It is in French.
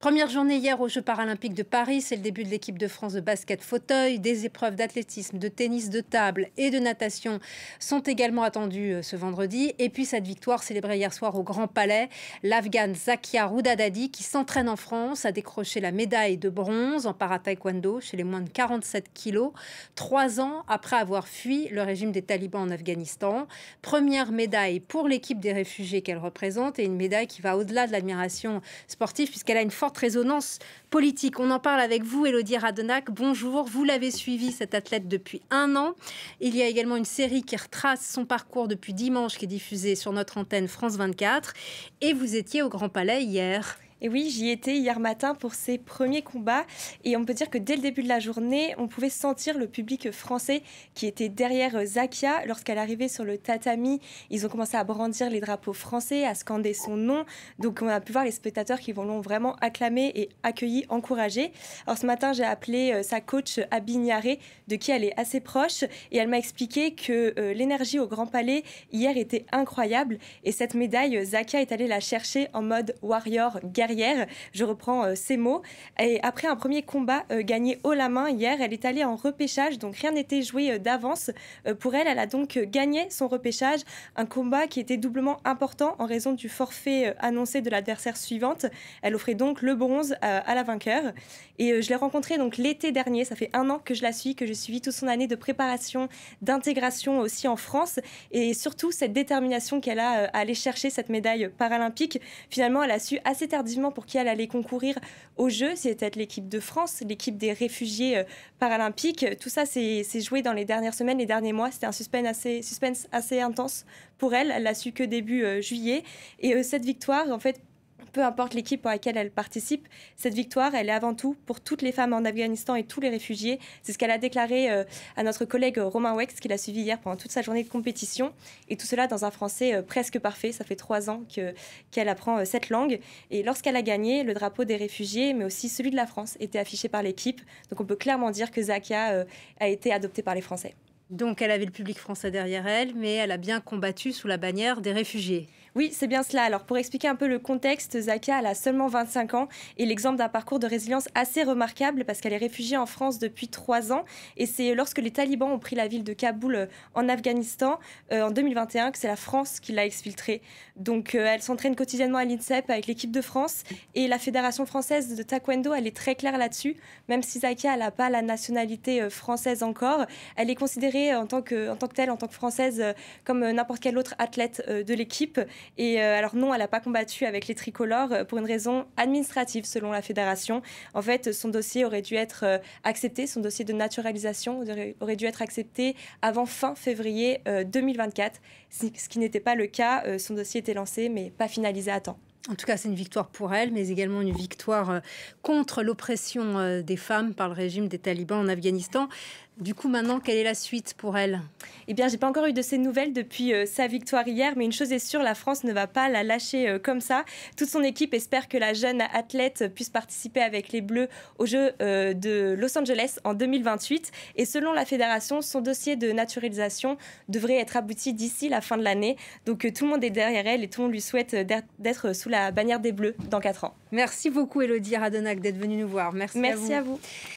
Première journée hier aux Jeux paralympiques de Paris, c'est le début de l'équipe de France de basket fauteuil. Des épreuves d'athlétisme, de tennis de table et de natation sont également attendues ce vendredi. Et puis cette victoire célébrée hier soir au Grand Palais, l'Afghane Zakia Roudadadi qui s'entraîne en France a décroché la médaille de bronze en para-taekwondo chez les moins de 47 kilos, 3 ans après avoir fui le régime des talibans en Afghanistan. Première médaille pour l'équipe des réfugiés qu'elle représente et une médaille qui va au-delà de l'admiration sportive puisqu'elle a une forte résonance politique. On en parle avec vous, Élodie Radenac. Bonjour, vous l'avez suivi, cette athlète, depuis 1 an. Il y a également une série qui retrace son parcours depuis dimanche, qui est diffusée sur notre antenne France 24. Et vous étiez au Grand Palais hier. Et oui, j'y étais hier matin pour ses premiers combats et on peut dire que dès le début de la journée, on pouvait sentir le public français qui était derrière Zakia. Lorsqu'elle arrivait sur le tatami, ils ont commencé à brandir les drapeaux français, à scander son nom. Donc on a pu voir les spectateurs qui l'ont vraiment acclamé et accueilli, encouragé. Alors ce matin, j'ai appelé sa coach Abby Niaré, de qui elle est assez proche, et elle m'a expliqué que l'énergie au Grand Palais hier était incroyable et cette médaille, Zakia est allée la chercher en mode warrior, guerrier. Je reprends ces mots. Et après un premier combat gagné haut la main hier, elle est allée en repêchage, donc rien n'était joué d'avance pour elle. Elle a donc gagné son repêchage, un combat qui était doublement important en raison du forfait annoncé de l'adversaire suivante. Elle offrait donc le bronze à la vainqueur. Et je l'ai rencontrée donc l'été dernier, ça fait 1 an que je la suis, que j'ai suivi toute son année de préparation, d'intégration aussi en France, et surtout cette détermination qu'elle a à aller chercher cette médaille paralympique. Finalement, elle a su assez tardivement pour qui elle allait concourir aux Jeux. C'était l'équipe de France, l'équipe des réfugiés paralympiques. Tout ça s'est joué dans les dernières semaines, les derniers mois. C'était un suspense assez intense pour elle. Elle l'a su que début juillet. Et cette victoire, en fait, peu importe l'équipe pour laquelle elle participe, cette victoire, elle est avant tout pour toutes les femmes en Afghanistan et tous les réfugiés. C'est ce qu'elle a déclaré à notre collègue Romain Wex, qui l'a suivi hier pendant toute sa journée de compétition. Et tout cela dans un français presque parfait. Ça fait 3 ans qu'elle apprend cette langue. Et lorsqu'elle a gagné, le drapeau des réfugiés, mais aussi celui de la France, était affiché par l'équipe. Donc on peut clairement dire que Zakia a été adoptée par les Français. Donc elle avait le public français derrière elle, mais elle a bien combattu sous la bannière des réfugiés. Oui, c'est bien cela. Alors, pour expliquer un peu le contexte, Zakia, elle a seulement 25 ans et l'exemple d'un parcours de résilience assez remarquable parce qu'elle est réfugiée en France depuis 3 ans. Et c'est lorsque les talibans ont pris la ville de Kaboul en Afghanistan en 2021 que c'est la France qui l'a exfiltrée. Donc, elle s'entraîne quotidiennement à l'INSEP avec l'équipe de France et la Fédération française de taekwondo, elle est très claire là-dessus. Même si Zakia n'a pas la nationalité française encore, elle est considérée en tant que telle, en tant que française, comme n'importe quel autre athlète de l'équipe. Et alors non, elle n'a pas combattu avec les tricolores pour une raison administrative selon la fédération. En fait, son dossier aurait dû être accepté, son dossier de naturalisation aurait dû être accepté avant fin février 2024, ce qui n'était pas le cas. Son dossier était lancé mais pas finalisé à temps. En tout cas, c'est une victoire pour elle, mais également une victoire contre l'oppression des femmes par le régime des talibans en Afghanistan. Du coup, maintenant, quelle est la suite pour elle ? Eh bien, j'ai pas encore eu de ses nouvelles depuis sa victoire hier, mais une chose est sûre, la France ne va pas la lâcher comme ça. Toute son équipe espère que la jeune athlète puisse participer avec les Bleus aux Jeux de Los Angeles en 2028. Et selon la fédération, son dossier de naturalisation devrait être abouti d'ici la fin de l'année. Donc, tout le monde est derrière elle et tout le monde lui souhaite d'être sous la bannière des Bleus dans 4 ans. Merci beaucoup, Élodie Radenac, d'être venue nous voir. Merci à vous.